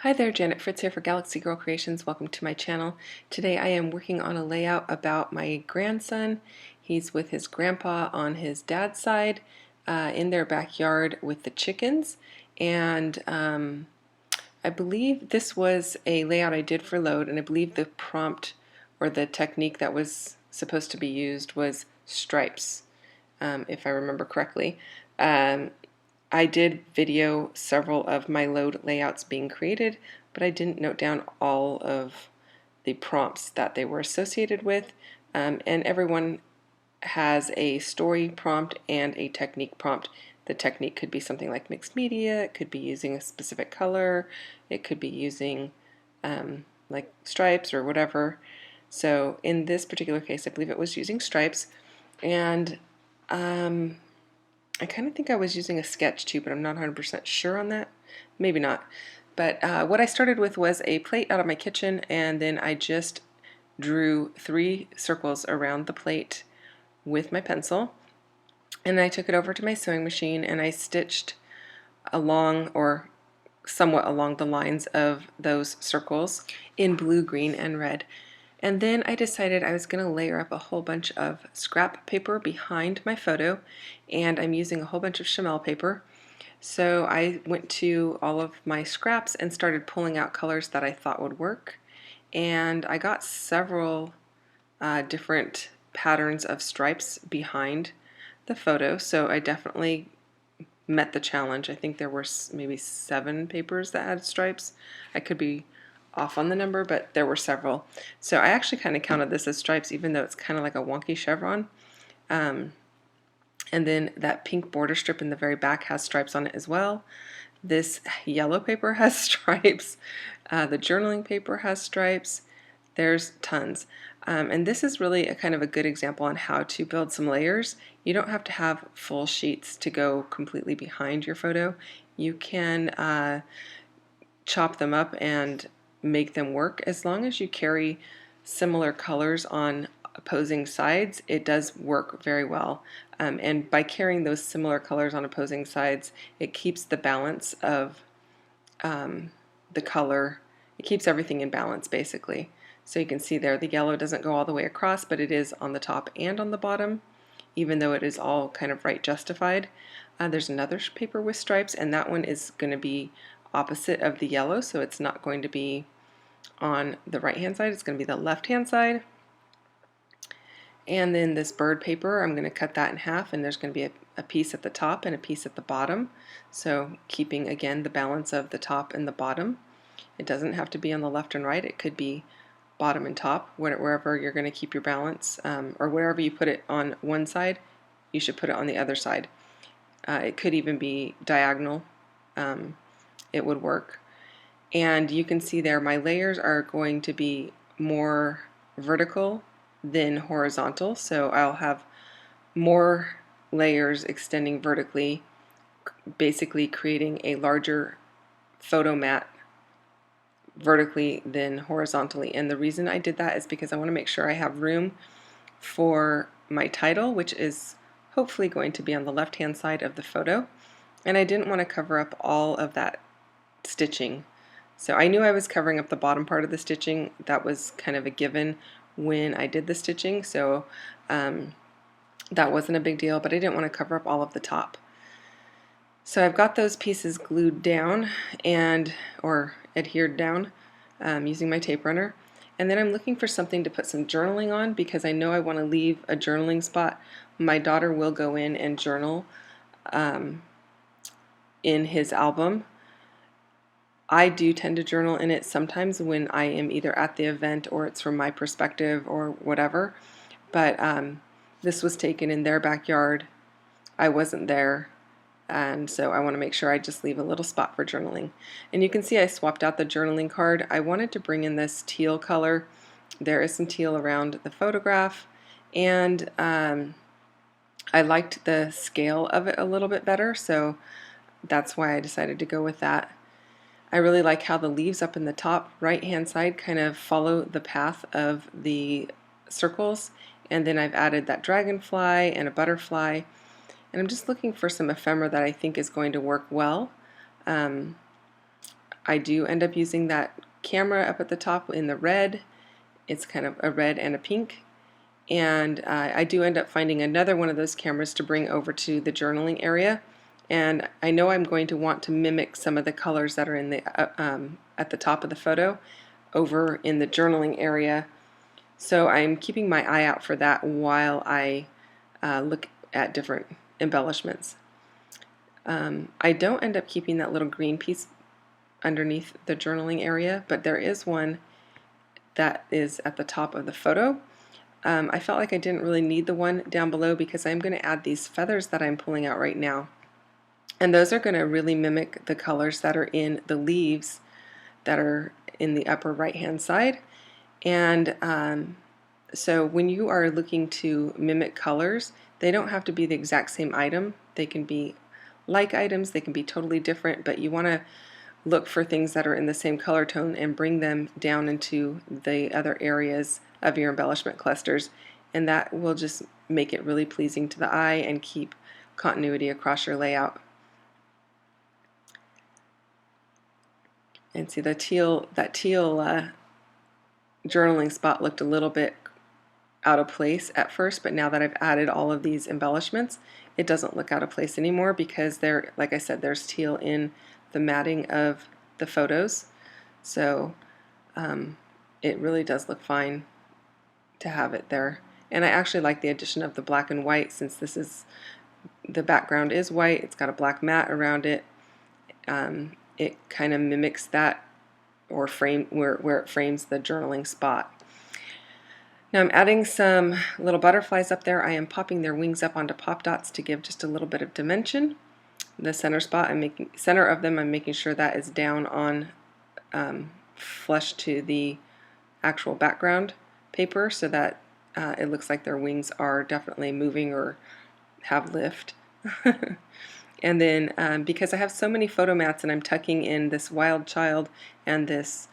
Hi there, Janet Fritz here for Galaxy Girl Creations. Welcome to my channel. Today I am working on a layout about my grandson. He's with his grandpa on his dad's side in their backyard with the chickens. And I believe this was a layout I did for Load, and I believe the prompt or the technique that was supposed to be used was stripes, if I remember correctly. I did video several of my Load layouts being created, but I didn't note down all of the prompts that they were associated with, and everyone has a story prompt and a technique prompt. The technique could be something like mixed media, it could be using a specific color, it could be using like stripes or whatever. So in this particular case, I believe it was using stripes, and I kind of think I was using a sketch too, but I'm not 100% sure on that. Maybe not. But what I started with was a plate out of my kitchen, and then I just drew 3 circles around the plate with my pencil. And I took it over to my sewing machine and I stitched along, or somewhat along the lines of those circles in blue, green, and red. And then I decided I was going to layer up a whole bunch of scrap paper behind my photo, and I'm using a whole bunch of Chamel paper. So I went to all of my scraps and started pulling out colors that I thought would work, and I got several different patterns of stripes behind the photo, so I definitely met the challenge. I think there were maybe 7 papers that had stripes. I could be off on the number, but there were several. So I actually kind of counted this as stripes, even though it's kind of like a wonky chevron. And then that pink border strip in the very back has stripes on it as well. This yellow paper has stripes. The journaling paper has stripes. There's tons. And this is really a kind of a good example on how to build some layers. You don't have to have full sheets to go completely behind your photo. You can chop them up and make them work. As long as you carry similar colors on opposing sides, it does work very well. And by carrying those similar colors on opposing sides, it keeps the balance of the color. It keeps everything in balance, basically. So you can see there the yellow doesn't go all the way across, but it is on the top and on the bottom, even though it is all kind of right justified. There's another paper with stripes, and that one is going to be opposite of the yellow, so it's not going to be on the right hand side, it's going to be the left hand side. And then this bird paper, I'm going to cut that in half, and there's going to be a piece at the top and a piece at the bottom, so keeping again the balance of the top and the bottom. It doesn't have to be on the left and right, it could be bottom and top, wherever you're going to keep your balance, or wherever you put it on one side, you should put it on the other side. It could even be diagonal. It would work. And you can see there my layers are going to be more vertical than horizontal, so I'll have more layers extending vertically, basically creating a larger photo mat vertically than horizontally. And the reason I did that is because I want to make sure I have room for my title, which is hopefully going to be on the left hand side of the photo, and I didn't want to cover up all of that stitching. So I knew I was covering up the bottom part of the stitching. That was kind of a given when I did the stitching, so that wasn't a big deal, but I didn't want to cover up all of the top. So I've got those pieces glued down or adhered down using my tape runner, and then I'm looking for something to put some journaling on because I know I want to leave a journaling spot. My daughter will go in and journal in his album. I do tend to journal in it sometimes when I am either at the event or it's from my perspective or whatever, but this was taken in their backyard. I wasn't there, and so I want to make sure I just leave a little spot for journaling. And you can see I swapped out the journaling card. I wanted to bring in this teal color. There is some teal around the photograph, and I liked the scale of it a little bit better, so that's why I decided to go with that. I really like how the leaves up in the top right hand side kind of follow the path of the circles, and then I've added that dragonfly and a butterfly, and I'm just looking for some ephemera that I think is going to work well. I do end up using that camera up at the top in the red. It's kind of a red and a pink. And I do end up finding another one of those cameras to bring over to the journaling area. And I know I'm going to want to mimic some of the colors that are in the at the top of the photo over in the journaling area. So I'm keeping my eye out for that while I look at different embellishments. I don't end up keeping that little green piece underneath the journaling area, but there is one that is at the top of the photo. I felt like I didn't really need the one down below because I'm going to add these feathers that I'm pulling out right now. And those are going to really mimic the colors that are in the leaves that are in the upper right hand side. And so when you are looking to mimic colors, they don't have to be the exact same item. They can be like items, they can be totally different, but you want to look for things that are in the same color tone and bring them down into the other areas of your embellishment clusters, and that will just make it really pleasing to the eye and keep continuity across your layout. And see that teal journaling spot looked a little bit out of place at first, but now that I've added all of these embellishments, it doesn't look out of place anymore because there, like I said, there's teal in the matting of the photos. So it really does look fine to have it there. And I actually like the addition of the black and white, since this is, the background is white, it's got a black mat around it. It kind of mimics that, or frame where it frames the journaling spot. Now I'm adding some little butterflies up there. I am popping their wings up onto pop dots to give just a little bit of dimension. The center spot, center of them, I'm making sure that is down on flush to the actual background paper, so that it looks like their wings are definitely moving or have lift. And then because I have so many photo mats and I'm tucking in this wild child and this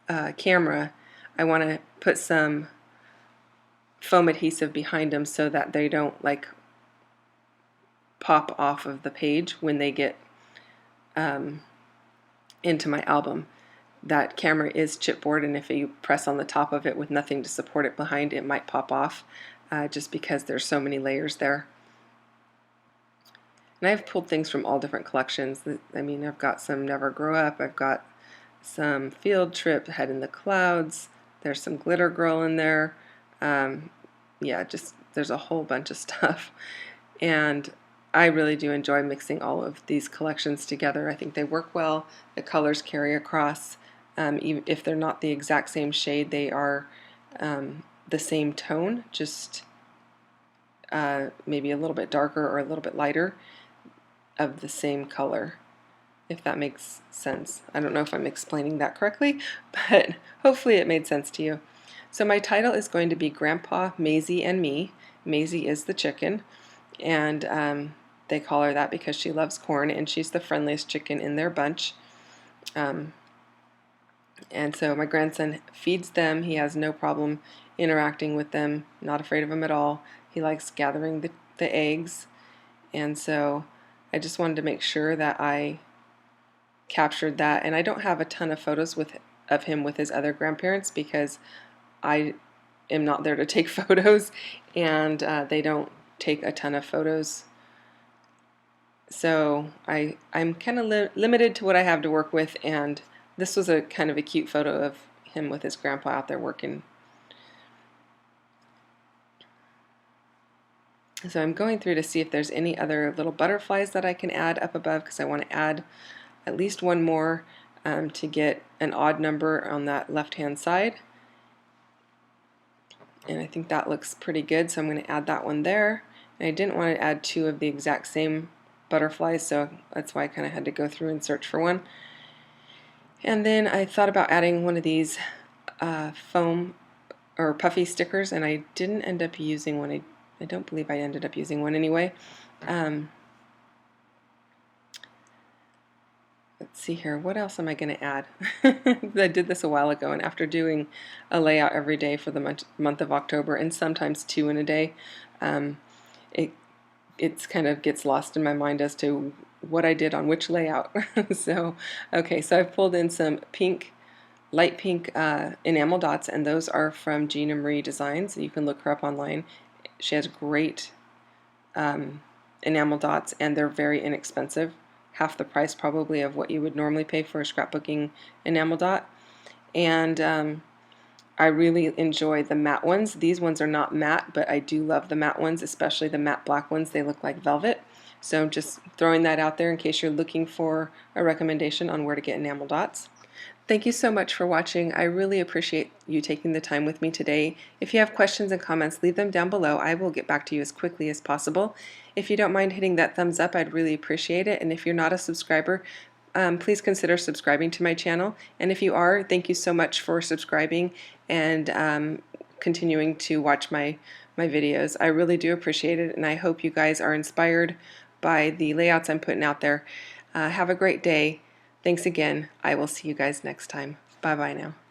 camera, I want to put some foam adhesive behind them so that they don't like pop off of the page when they get into my album. That camera is chipboard, and if you press on the top of it with nothing to support it behind, it might pop off just because there's so many layers there. And I've pulled things from all different collections. I mean, I've got some Never Grow Up, I've got some Field Trip, Head in the Clouds, there's some Glitter Girl in there. Yeah, just there's a whole bunch of stuff. And I really do enjoy mixing all of these collections together. I think they work well. The colors carry across. Even if they're not the exact same shade, they are the same tone, just maybe a little bit darker or a little bit lighter of the same color, if that makes sense. I don't know if I'm explaining that correctly, but hopefully it made sense to you. So my title is going to be Grandpa, Maisey, and Me. Maisey is the chicken, and they call her that because she loves corn, and she's the friendliest chicken in their bunch. And so my grandson feeds them. He has no problem interacting with them, not afraid of them at all. He likes gathering the eggs, and so I just wanted to make sure that I captured that. And I don't have a ton of photos of him with his other grandparents because I am not there to take photos, and they don't take a ton of photos. So I'm kind of limited to what I have to work with, and this was a kind of a cute photo of him with his grandpa out there working. So I'm going through to see if there's any other little butterflies that I can add up above, because I want to add at least one more to get an odd number on that left-hand side. And I think that looks pretty good, so I'm going to add that one there. And I didn't want to add two of the exact same butterflies, so that's why I kind of had to go through and search for one. And then I thought about adding one of these foam or puffy stickers, and I didn't end up using one. I don't believe I ended up using one anyway. Let's see here, what else am I going to add? I did this a while ago, and after doing a layout every day for the month of October, and sometimes two in a day, it kind of gets lost in my mind as to what I did on which layout. So, okay, so I've pulled in some pink, light pink enamel dots, and those are from Gina Marie Designs. You can look her up online. She has great enamel dots, and they're very inexpensive, half the price probably of what you would normally pay for a scrapbooking enamel dot. And I really enjoy the matte ones. These ones are not matte, but I do love the matte ones, especially the matte black ones. They look like velvet. So just throwing that out there in case you're looking for a recommendation on where to get enamel dots. Thank you so much for watching. I really appreciate you taking the time with me today. If you have questions and comments, leave them down below. I will get back to you as quickly as possible. If you don't mind hitting that thumbs up, I'd really appreciate it. And if you're not a subscriber, please consider subscribing to my channel. And if you are, thank you so much for subscribing and continuing to watch my videos. I really do appreciate it, and I hope you guys are inspired by the layouts I'm putting out there. Have a great day. Thanks again. I will see you guys next time. Bye-bye now.